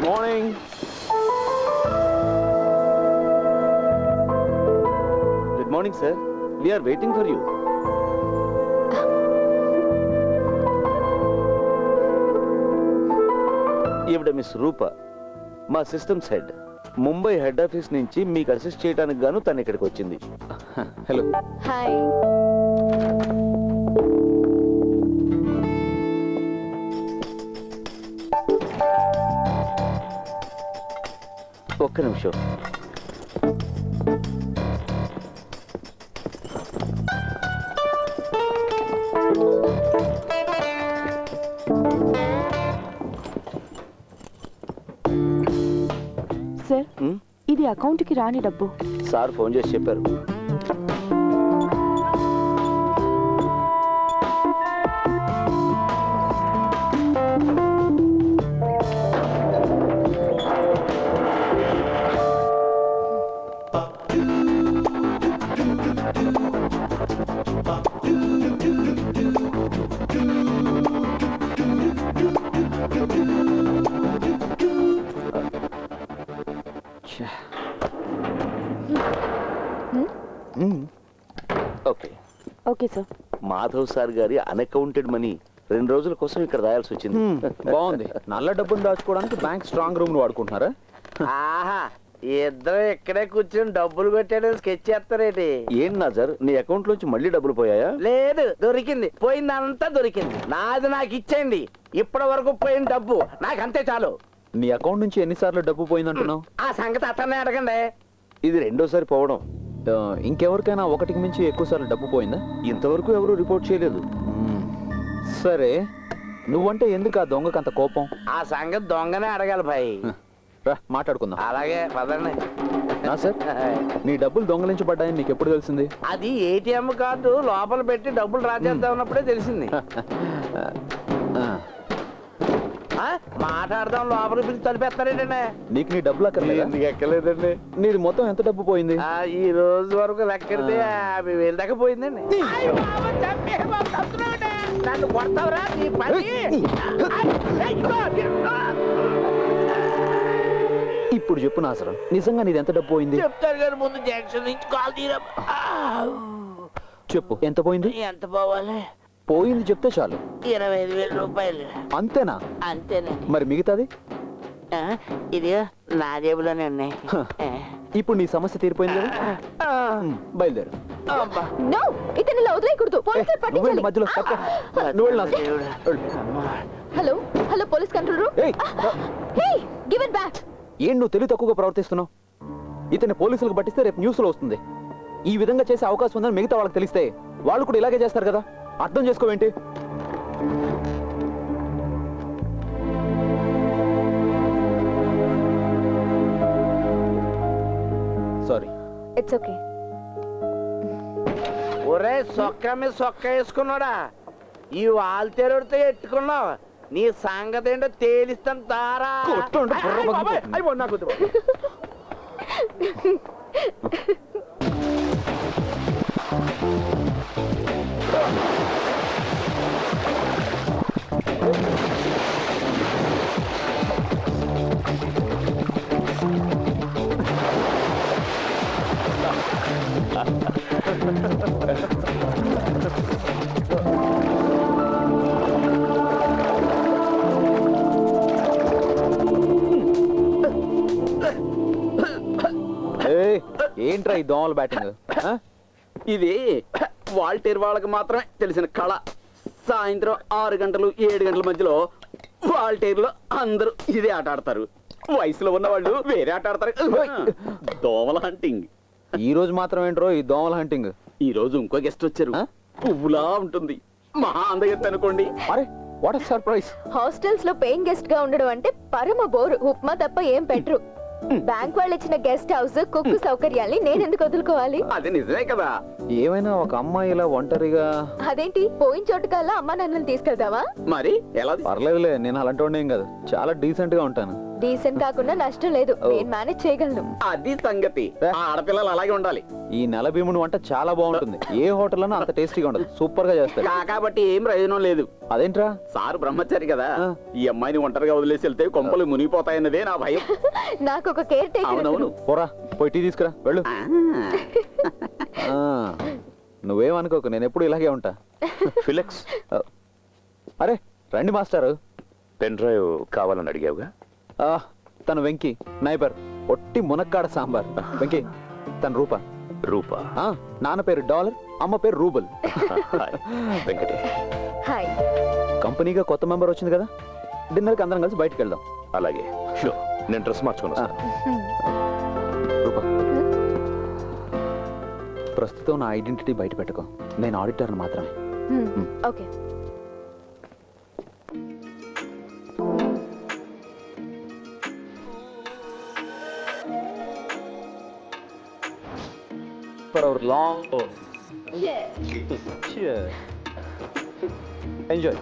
Good morning. Good morning sir, we are waiting for you. ఈవిడ miss Roopa, మా systems head. Mumbai head office నుంచి మీకు assist చేయడానికి గాను తను ఇక్కడికి వచ్చింది. హలో. హాయ్. ఒక్క నిమిషం. సార్, ఇది అకౌంట్కి రాని డబ్బు. సార్ ఫోన్ చేసి చెప్పారు. Okay okay sir. Madhav sir గారి అన్అకౌంటెడ్ మనీ 2 రోజుల కోసం ఇక్కడ రాయాల్సి వచ్చింది. బాగుంది. నల్ల డబ్బును దాచుకోవడానికి బ్యాంక్ స్ట్రాంగ్ రూమ్ వాడుకుంటున్నారా? ఆహా, ఇద్దరు ఇక్కడే కూర్చొని డబ్బులు కొట్టాడని స్కెచ్ చేస్తారేటి? ఏం నాజర్, నీ అకౌంట్ లోంచి మళ్ళీ డబ్బులు పోయాయా? లేదు, దొరికింది. పోయిందంతా దొరికింది. నాది నాకు ఇచ్చేయండి. ఇప్పటి వరకు పోయిన డబ్బు నాకు అంతే చాలు. నీ అకౌంట్ నుంచి ఎన్నిసార్లు డబ్బు పోయిందంటున్నావు? ఆ సంగతి అతన్నే అడగండి. ఇది రెండోసారి పోవడం. ఇంకెవరికైనా ఒకటికి మించి ఎక్కువ సార్లు డబ్బు పోయిందా? ఇంతవరకు ఎవరు రిపోర్ట్ చేయలేదు. సరే, నువ్వంటే ఎందుకు ఆ దొంగకు అంత కోపం? ఆ సంగతి దొంగనే అడగాలి భాయ్. రా మాట్లాడుకుందాం. అలాగే పదండి. నా సార్, నీ డబ్బులు దొంగలించబడ్డాయని నీకు ఎప్పుడు తెలిసింది? అది ఏటీఎం కార్డు లోపల పెట్టి డబ్బులు డ్రా చేద్దాం ఉన్నప్పుడే తెలిసింది. మాట్లాడదాం లోపలికి పిలిచి తలిపేస్తారేటండి. నీకు నీ డబ్బులు అక్కర్లేదా? ఎందుకు ఎక్కలేదండి. నీది మొత్తం ఎంత డబ్బు పోయింది? ఈ రోజు వరకు లెక్కెడితే 50,000 దాకా పోయిందండి. నన్ను కొడతావురా నీ పని. ఇప్పుడు చెప్పు నాసరం, నిజంగా నీది ఎంత డబ్బు పోయింది? చెప్తారు కానీ ముందు జంక్షన్ నుంచి కాల్ తీరా. చెప్పు, ఎంత పోయింది? ఎంత పోవాలి? పోయింది చెప్తే చాలు. 25,000 రూపాయలు. అంతేనా? అంతేనండి. మరి మిగతాది? ఇది నా జేబులోనే ఉన్నాయి. ఇప్పుడు నీ సమస్య తీరిపోయింది కదా, బయలుదేరు. నో, ఇతను ఇలా వదిలేయకూడదు. పోలీసులు పట్టించాలి. మధ్యలో hello hello, police control room. Hey, give it back. ఏం నువ్వు తెలివి తక్కువగా ప్రవర్తిస్తున్నావు? ఇతని పోలీసులకు పట్టిస్తే రేపు న్యూస్ లో వస్తుంది. ఈ విధంగా చేసే అవకాశం ఉందని మిగతా వాళ్ళకి తెలిస్తే వాళ్ళు కూడా ఇలాగే చేస్తారు కదా. అర్థం చేసుకోవేంటి? సారీ. It's okay. ఒరే సొక్క మీద సొక్క వేసుకున్నాడా? ఈ వాల్తేరుడితో ఎట్టుకున్నావు. నీ సంగతి ఏంటో తేలిస్తాను తారా. ఏంట్రా ఈ దోమల బ్యాటింగ్? ఇది వాల్టేర్ వాళ్ళకి మాత్రమే తెలిసిన కళ. సాయంత్రం 6 గంటలు 7 గంటల మధ్యలో వాల్టేర్ లో అందరూ ఇదే ఆట ఆడతారు. వయసులో ఉన్న వాళ్ళు వేరే ఆట ఆడతారు. దోమల హంటింగ్. ఈ రోజు మాత్రం ఏంట్రో ఈ దోమల హంటింగ్? ఈ రోజు ఇంకో గెస్ట్ వచ్చారు. పువ్వులా ఉంటుంది, మహా అందగెత్త అనుకోండి. అరే, వాట్ ఎ సర్ప్రైజ్. హాస్టల్స్ లో పేయింగ్ గెస్ట్ గా ఉండడం అంటే పరమ బోరు. ఉప్మా తప్ప ఏం పెట్టరు. బ్యాంక్ వాళ్ళు ఇచ్చిన గెస్ట్ హౌస్, కుక్కు సౌకర్యాల్ని నేను ఎందుకు వదులుకోవాలి? అది నిజమే కదా. ఏమైనా ఒక అమ్మాయి ఇలా ఒంటరిగా? అదేంటి, పోయిన చోటుకల్లా అమ్మా నాన్నని తీసుకెళ్తావా? మరి ఎలా? పర్లేదులే, నేను అలాంటి వాడిని ఏం కాదు. చాలా డీసెంట్ గా ఉంటాను. డీసెంట్ కాకుండా నష్టం లేదు, నేను మేనేజ్ చేయగలను. అది సంగతి. ఆ ఆడపిల్లలు అలాగే ఉండాలి. ఈ నెల భీముడు వంట చాలా బాగుంటుంది. ఏ హోటల్లోనూ అంత టేస్టీగా ఉండదు. సూపర్ గా చేస్తాడు. కాబట్టి ఏం ప్రయోజనం లేదు. అదేంట్రా? సారు బ్రహ్మచారి కదా, ఆ. ఈ అమ్మాయిని ఒంటరిగా వదిలేసి వెళ్తే కొంపలు మునిగిపోతాయన్నదే నా భయం. నాకు ఒక కేర్ టేకర్. అవునవును. పోరా, పోయి టీ తీసుకురా, వెళ్ళు. ఆ, నువ్వేమనుకోకు, నేను ఎప్పుడు ఇలాగే ఉంటా. ఫిలెక్స్, అరే రండి మాస్టారు. పెన్ డ్రైవ్ కావాలని అడిగావుగా. ఆ, తను వెంకీ, నైబర్, ఒట్టి మునక్కాడ సాంబార్. వెంకీ, తను రూప. రూపా. ఆ, నాన్న పేరు డాలర్, అమ్మ పేరు రూబల్. హాయ్ వెంకటే. హాయ్. కంపెనీగా కొత్త మెంబర్ వచ్చింది కదా, డిన్నర్కి అందరం కలిసి బయటికి వెళ్దాం. అలాగే, షూర్. నేను డ్రెస్ మార్చుకొని వస్తాను. రూప, ప్రస్తుతం నా ఐడెంటిటీ బయట పెట్టుకో. నేను ఆడిటర్ని మాత్రమే. Okay. For our long course. Cheers. Enjoy.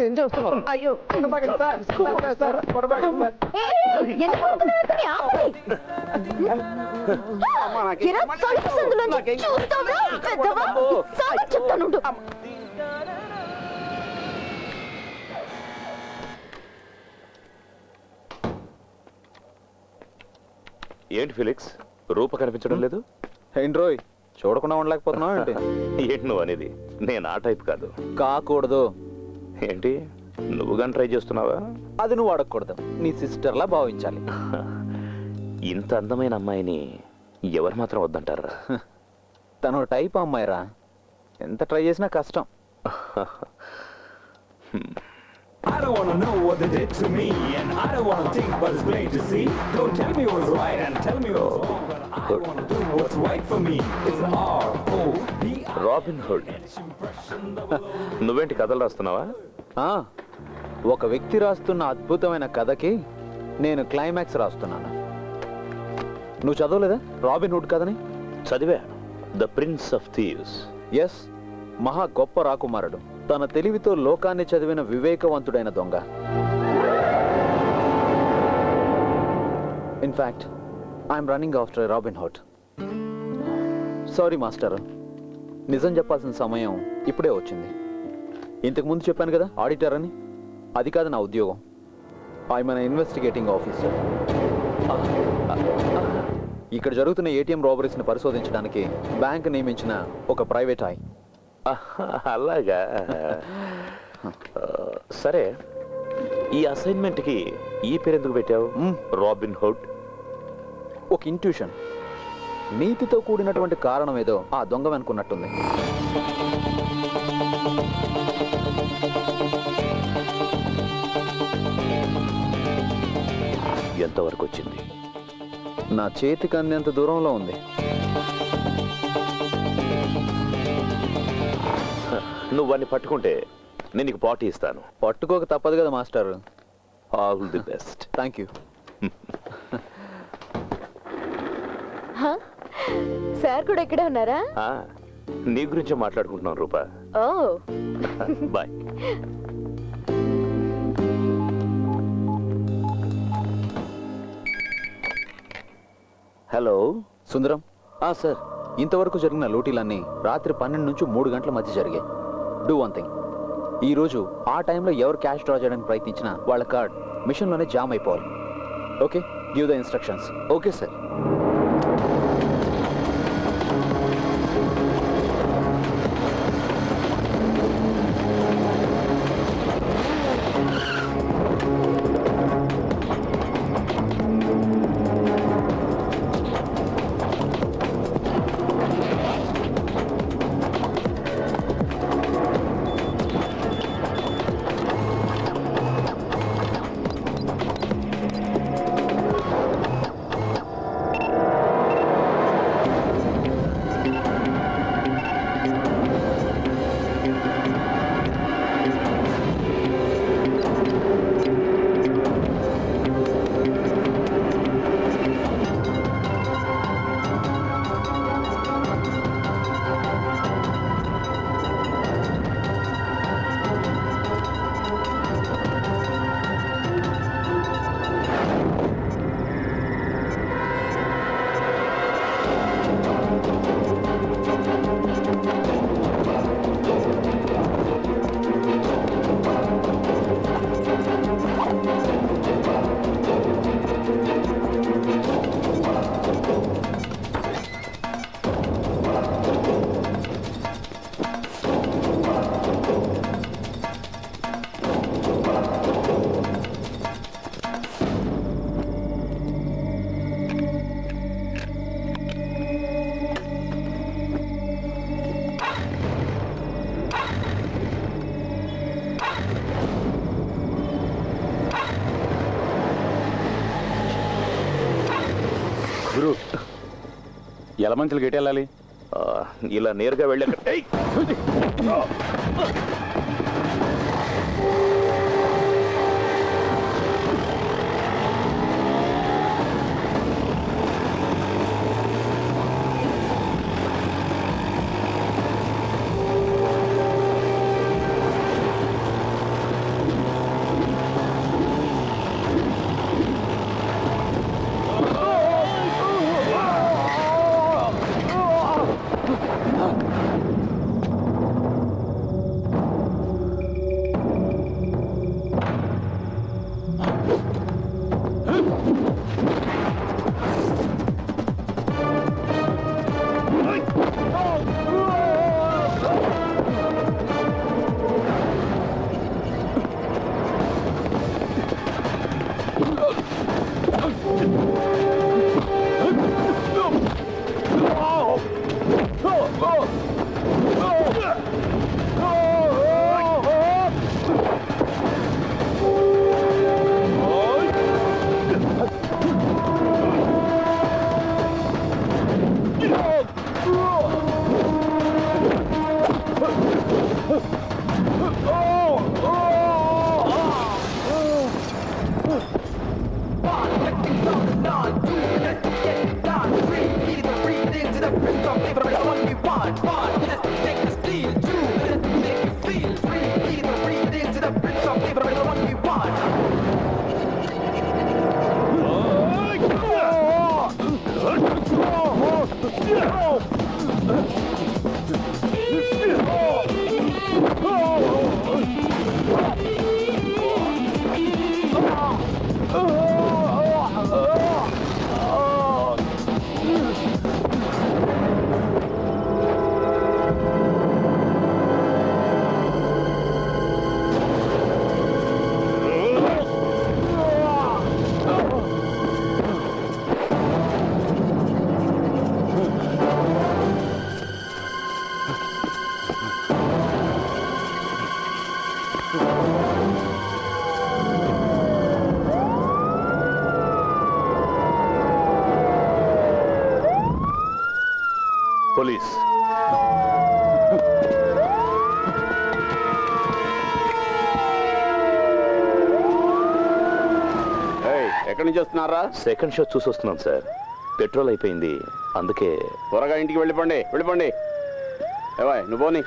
ఏం చేస్తున్నావు? అయ్యో కొడబాకండి సార్, కొడబాకండి సార్, కొడబాకండి సార్. ఎందుకు కొడుతున్నావు అతన్ని? ఆపండి. ఎరా, తలుపు సందులోంచి చూస్తావా? పెద్దవా? సాగ చెప్తానుండు. ఏంటి ఫిలిక్స్, రూప కనిపించడం లేదు? ఏంటి రోయ్, చూడకుండా ఉండలేకపోతున్నావు ఏంటి? ఏంటి నువ్వు అనేది? నేను ఆ టైప్ కాదు. కాకూడదు. ఏంటి, నువ్వు కానీ ట్రై చేస్తున్నావా? అది నువ్వు అడగకూడదు, నీ సిస్టర్లా భావించాలి. ఇంత అందమైన అమ్మాయిని ఎవరు మాత్రం వద్దంటారా? తను టైప్ అమ్మాయిరా, ఎంత ట్రై చేసినా కష్టం. I don't wanna know what they did to me, and I don't wanna think, but it's plain to see. Don't tell me what's right and tell me what's wrong, but I wanna do what's right for me. It's R-O-B. Robin hood. నువ్వేంటి కథలు రాస్తున్నావా? ఆ, ఒక వ్యక్తి రాస్తున్న అద్భుతమైన కథకి నేను climax రాస్తున్నాను. నువ్వు చదవలేదా రాబిన్ హుడ్ కథని? చదివా. The prince of thieves. Yes, మహా గొప్ప రాకుమారుడు, తన తెలివితో లోకాన్ని చదివిన వివేకవంతుడైన దొంగ. In fact I'm running after Robin Hood. Sorry master, నిజం చెప్పాల్సిన సమయం ఇప్పుడే వచ్చింది. ఇంతకు ముందు చెప్పాను కదా ఆడిటర్ అని, అది కాదు నా ఉద్యోగం. I'm an investigating officer. ఇక్కడ జరుగుతున్న ఏటీఎం రాబరీస్ని పరిశోధించడానికి బ్యాంక్ నియమించిన ఒక ప్రైవేట్ ఐ. అలాగా. సరే, ఈ అసైన్మెంట్కి ఈ పేరు ఎందుకు పెట్టావు? Robin hood. ఒక ఇంట్యూషన్, నీతితో కూడినటువంటి కారణం ఏదో ఆ దొంగ వెనుకున్నట్టుంది. ఎంతవరకు వచ్చింది? నా చేతికి అందేంత దూరంలో ఉంది. నువ్వు వాడిని పట్టుకుంటే నేను నీకు పార్టీ ఇస్తాను. పట్టుకోక తప్పదు కదా master. All the best. Thank you. Sir కూడా ఇక్కడే ఉన్నారా? నీ గురించే మాట్లాడుకుంటున్నాను రూపా. ఓ బాయ్. హలో సుందరం. సార్. ఇంతవరకు జరిగిన లూటీలన్నీ రాత్రి 12 నుంచి 3 గంటల మధ్య జరిగాయి. డూ వన్ థింగ్, ఈరోజు ఆ టైంలో ఎవరు క్యాష్ డ్రా చేయడానికి ప్రయత్నించినా వాళ్ళ కార్డ్ మిషన్లోనే జామ్ అయిపోవాలి. Okay, give the instructions. Okay sir. గురు, ఎలమంచులు గేట్ వెళ్ళాలి. ఇలా నేరుగా వెళ్ళాక పోలీస్. ఎక్కడి నుంచి వస్తున్నారా? సెకండ్ షో చూసి వస్తున్నాం సార్. పెట్రోల్ అయిపోయింది, అందుకే. త్వరగా ఇంటికి వెళ్ళిపోండి, వెళ్ళిపోండి. ఏవాయ్ నువ్వు పోనీ.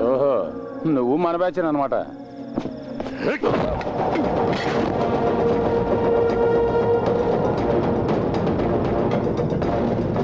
ఓహో, నువ్వు మన బ్యాచ్ అనమాట.